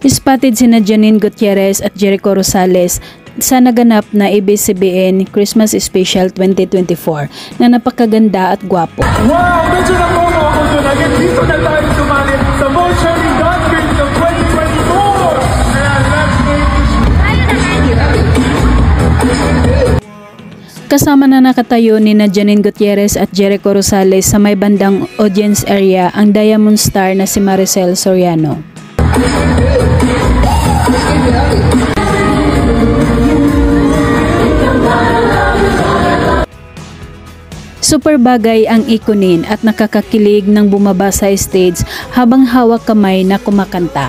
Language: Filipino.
Spotted sina Janine Gutierrez at Jericho Rosales sa naganap na ABS-CBN Christmas Special 2024 na napakaganda at gwapo. Wow! Medyo nakuha ako doon. Again, dito na tayo sumali sa Motion in Godfield ng 2024! Kasama na nakatayo ni Janine Gutierrez at Jericho Rosales sa may bandang audience area ang Diamond Star na si Maricel Soriano. Super bagay ang ikunin at nakakakilig ng bumaba sa stage habang hawak kamay na kumakanta.